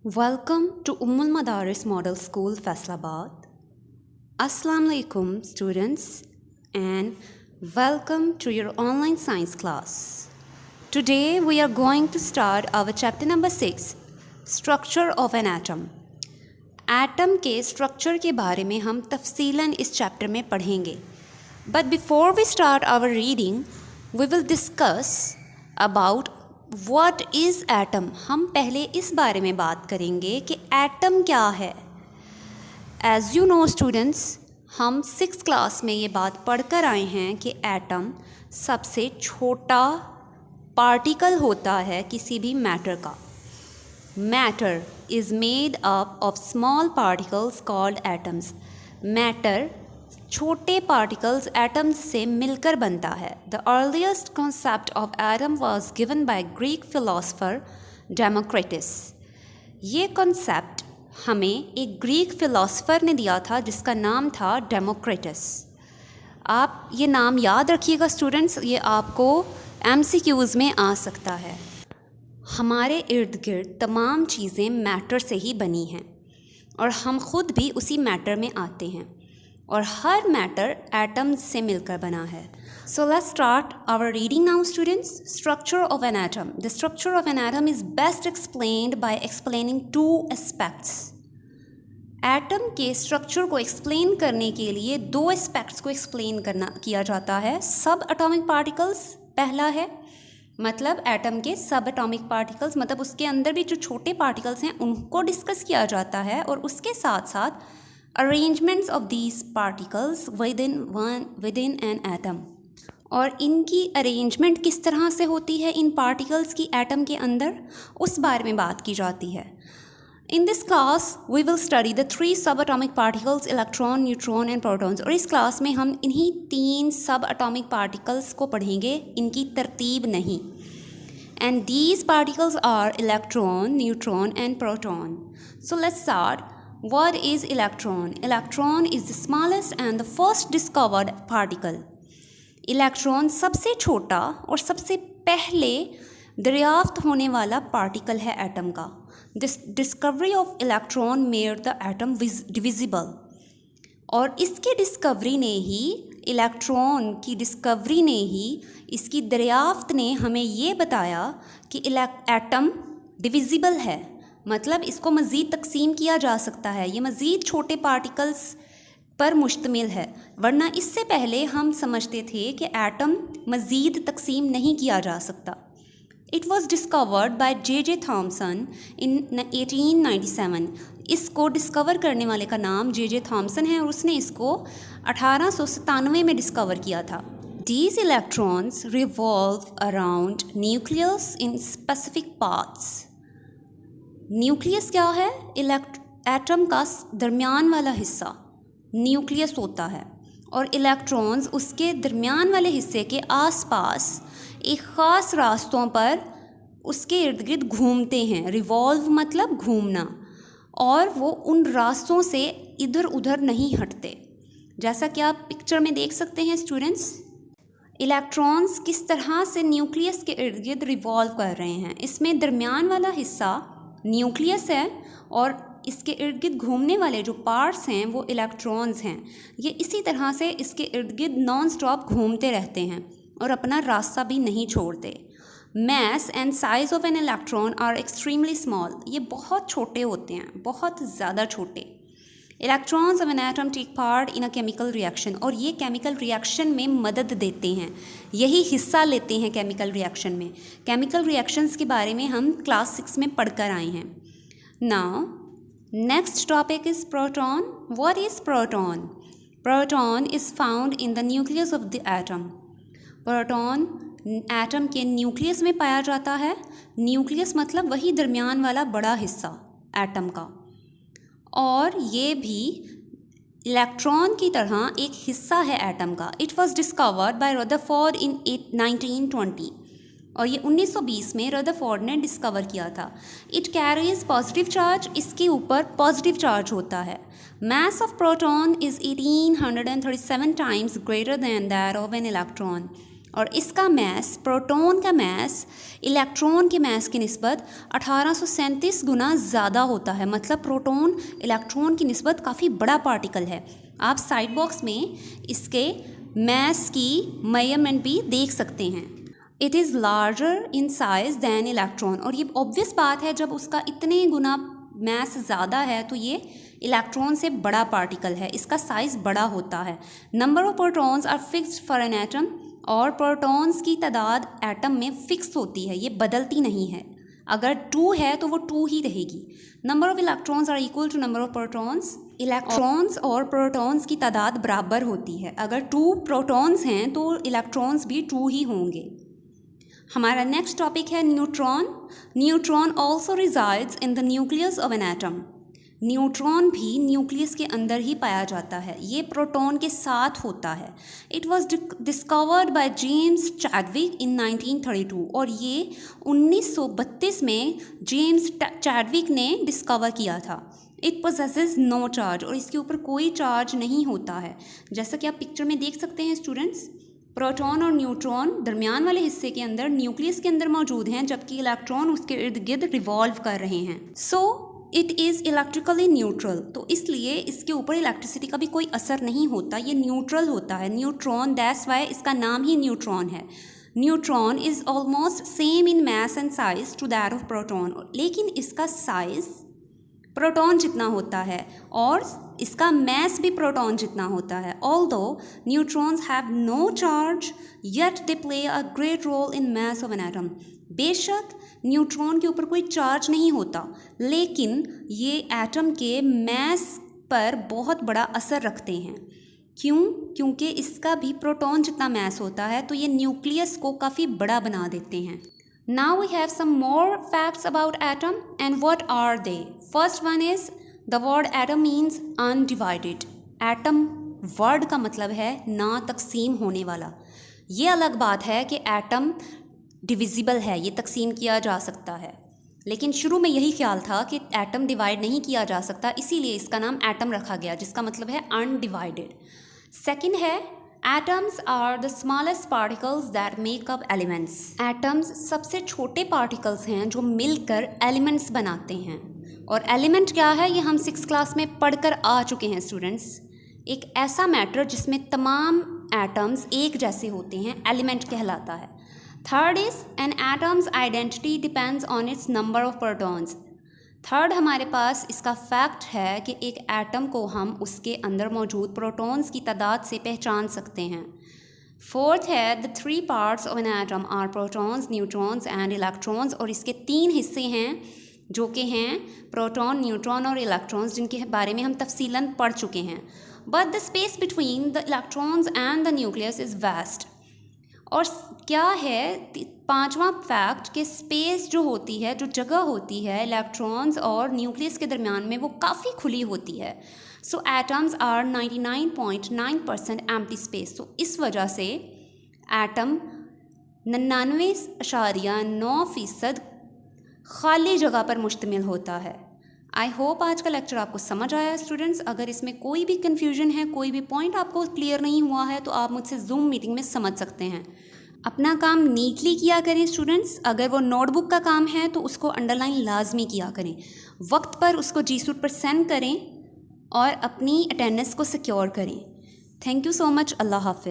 Welcome to Ummul Madaris Model School, Faisalabad. Assalamu alaikum, students, and welcome to your online science class. Today we are going to start our chapter number 6, Structure of an Atom. Atom के structure के बारे में हम तफसीलन इस chapter में पढ़ेंगे. But before we start our reading, we will discuss about what is atom. हम पहले इस बारे में बात करेंगे कि atom क्या है. As you know students, हम 6th क्लास में ये बात पढ़कर आए हैं कि atom सबसे छोटा पार्टिकल होता है किसी भी मैटर का. Matter is made up of small particles called atoms. Matter छोटे पार्टिकल्स एटम्स से मिलकर बनता है. The earliest concept of atom was given by Greek philosopher Democritus. ये कॉन्सेप्ट हमें एक ग्रीक फिलोसोफर ने दिया था जिसका नाम था डेमोक्रिटस. आप ये नाम याद रखिएगा स्टूडेंट्स, ये आपको MCQs में आ सकता है. हमारे इर्द गिर्द तमाम चीज़ें मैटर से ही बनी हैं और हम खुद भी उसी मैटर में आते हैं और हर मैटर एटम्स से मिलकर बना है. So let's start our reading now students. Structure of an atom. The structure of an atom is best explained by explaining two aspects. Atom के स्ट्रक्चर को एक्सप्लेन करने के लिए दो एस्पेक्ट्स को एक्सप्लेन किया जाता है. सब एटॉमिक पार्टिकल्स पहला है, मतलब एटम के सब एटॉमिक पार्टिकल्स, मतलब उसके अंदर भी जो छोटे पार्टिकल्स हैं उनको डिस्कस किया जाता है और उसके साथ साथ arrangements of these particles within an atom. और इनकी अरेंजमेंट किस तरह से होती है इन पार्टिकल्स की एटम के अंदर, उस बारे में बात की जाती है. In this class we will study the 3 subatomic particles, electron, neutron and protons. और इस क्लास में हम इन्हीं 3 सब एटॉमिक पार्टिकल्स को पढ़ेंगे, इनकी तरतीब नहीं. And these particles are electron, neutron and proton. So let's start. What is electron? Electron is the smallest and the first discovered particle. Electron सबसे छोटा और सबसे पहले दरियाफ्त होने वाला पार्टिकल है एटम का. This discovery of electron made the atom divisible. और इसकी डिस्कवरी ने ही, इलेक्ट्रॉन की डिस्कवरी ने ही, इसकी दरियाफ्त ने हमें ये बताया कि एटम डिविजिबल है, मतलब इसको मज़ीद तकसीम किया जा सकता है, ये मज़ीद छोटे पार्टिकल्स पर मुश्तमिल है. वरना इससे पहले हम समझते थे कि एटम मज़ीद तकसीम नहीं किया जा सकता. It was discovered by J.J. Thomson in 1897. इसको डिस्कवर करने वाले का नाम J.J. थॉमसन है और उसने इसको 1897 में डिस्कवर किया था. These electrons revolve around nucleus in specific paths. Nucleus क्या है? एटम का दरमियान वाला हिस्सा न्यूक्लियस होता है और इलेक्ट्रॉन्स उसके दरमियान वाले हिस्से के आसपास एक ख़ास रास्तों पर उसके इर्द गिर्द घूमते हैं. रिवॉल्व मतलब घूमना, और वो उन रास्तों से इधर उधर नहीं हटते. जैसा कि आप पिक्चर में देख सकते हैं स्टूडेंट्स, इलेक्ट्रॉन्स किस तरह से न्यूक्लियस के इर्द गिर्द रिवॉल्व कर रहे हैं. इसमें दरमियान वाला हिस्सा न्यूक्लियस है और इसके इर्द गिर्द घूमने वाले जो पार्ट्स हैं वो इलेक्ट्रॉन्स हैं. ये इसी तरह से इसके इर्द गिर्द नॉन स्टॉप घूमते रहते हैं और अपना रास्ता भी नहीं छोड़ते. Mass and size of an electron are extremely small. ये बहुत छोटे होते हैं, बहुत ज़्यादा छोटे. Electrons of an atom take part in a chemical reaction. और ये केमिकल रिएक्शन में मदद देते हैं, यही हिस्सा लेते हैं केमिकल रिएक्शन में. केमिकल रिएक्शंस के बारे में हम क्लास 6 में पढ़कर आए हैं. Now next topic is proton. What is proton? Proton is found in the nucleus of the atom. Proton atom के न्यूक्लियस में पाया जाता है. न्यूक्लियस मतलब वही दरमियान वाला बड़ा हिस्सा एटम का, और ये भी इलेक्ट्रॉन की तरह एक हिस्सा है एटम का. It was discovered by Rutherford in 1920. और ये 1920 में रदरफोर्ड ने डिस्कवर किया था. It carries positive charge. इसके ऊपर पॉजिटिव चार्ज होता है. Mass of proton is 1837 times greater than that of an electron. और इसका मैस, प्रोटॉन का मैस इलेक्ट्रॉन के मैस की निस्बत 1837 गुना ज़्यादा होता है। मतलब प्रोटॉन इलेक्ट्रॉन की निस्बत काफ़ी बड़ा पार्टिकल है। आप साइड बॉक्स में इसके मैस की मेजरमेंट भी देख सकते हैं। It is larger in size than electron, और ये ऑब्वियस बात है, जब उसका इतने गुना मैस ज़्यादा है तो ये इलेक्ट्रॉन से बड़ा पार्टिकल है, इसका साइज़ बड़ा होता है। Number of protons are fixed for an atom, और प्रोटॉन्स की तादाद एटम में फिक्स होती है, ये बदलती नहीं है। अगर 2 है तो वो 2 ही रहेगी। Number of electrons are equal to number of protons. Electrons और प्रोटॉन्स की तादाद बराबर होती है। अगर 2 प्रोटॉन्स हैं तो इलेक्ट्रॉन्स भी 2 ही होंगे। हमारा नेक्स्ट टॉपिक है neutron. Neutron also resides in the nucleus of an atom. Neutron भी न्यूक्लियस के अंदर ही पाया जाता है, ये प्रोटॉन के साथ होता है। It was discovered by James Chadwick in 1932, और ये 1932 में जेम्स चैडविक ने डिस्कवर किया था। इट पोजेसेस नो चार्ज, और इसके ऊपर कोई चार्ज नहीं होता है। जैसा कि आप पिक्चर में देख सकते हैं स्टूडेंट्स, प्रोटॉन और न्यूट्रॉन दरमियान वाले हिस्से के अंदर न्यूक्लियस के अंदर मौजूद हैं, जबकि इलेक्ट्रॉन उसके इर्द गिर्द रिवॉल्व कर रहे हैं। इट इज़ इलेक्ट्रिकली न्यूट्रल, तो इसलिए इसके ऊपर इलेक्ट्रिसिटी का भी कोई असर नहीं होता, ये न्यूट्रल होता है। न्यूट्रॉन, दैट्स वाई इसका नाम ही न्यूट्रॉन है। Neutron is almost same in mass and size to that of proton, लेकिन इसका साइज प्रोटॉन जितना होता है और इसका मैस भी प्रोटॉन जितना होता है। Although neutrons have no charge yet they play a great role in mass of an atom. बेशक न्यूट्रॉन के ऊपर कोई चार्ज नहीं होता, लेकिन ये एटम के मैस पर बहुत बड़ा असर रखते हैं। क्यों? क्योंकि इसका भी प्रोटॉन जितना मैस होता है, तो ये न्यूक्लियस को काफ़ी बड़ा बना देते हैं। Now we have some more facts about atom, and what are they? First one is the word atom means undivided. Atom word का मतलब है ना तकसीम होने वाला। ये अलग बात है कि एटम डिविजिबल है, ये तकसीम किया जा सकता है, लेकिन शुरू में यही ख्याल था कि एटम डिवाइड नहीं किया जा सकता, इसीलिए इसका नाम एटम रखा गया, जिसका मतलब है अनडिवाइडेड। सेकंड है Atoms are the smallest particles that make up elements. Atoms सबसे छोटे particles हैं जो मिलकर elements बनाते हैं। और element क्या है, ये हम 6th क्लास में पढ़कर आ चुके हैं स्टूडेंट्स। एक ऐसा मैटर जिसमें तमाम atoms एक जैसे होते हैं, element कहलाता है। Third is an atom's identity depends on its number of protons. Third हमारे पास इसका फैक्ट है कि एक एटम को हम उसके अंदर मौजूद प्रोटॉन्स की तादाद से पहचान सकते हैं। फोर्थ है the 3 parts of an atom are protons, neutrons and electrons, और इसके 3 हिस्से हैं जो कि हैं प्रोटॉन, न्यूट्रॉन और इलेक्ट्रॉन्स, जिनके बारे में हम तफसीलन पढ़ चुके हैं। But the space between the electrons and the nucleus is vast. और क्या है 5वां फैक्ट कि स्पेस जो होती है, जो जगह होती है इलेक्ट्रॉन्स और न्यूक्लियस के दरमियान में, वो काफ़ी खुली होती है। सो एटम्स आर 99.9% एम्प्टी स्पेस। तो इस वजह से एटम 99.9% खाली जगह पर मुश्तमिल होता है। आई होप आज का लेक्चर आपको समझ आया स्टूडेंट्स। अगर इसमें कोई भी कन्फ्यूजन है, कोई भी पॉइंट आपको क्लियर नहीं हुआ है, तो आप मुझसे जूम मीटिंग में समझ सकते हैं। अपना काम नीटली किया करें स्टूडेंट्स। अगर वो नोटबुक का काम है तो उसको अंडरलाइन लाजमी किया करें, वक्त पर उसको G Suite पर सेंड करें और अपनी अटेंडेंस को सिक्योर करें। Thank you so much. अल्लाह हाफिज़।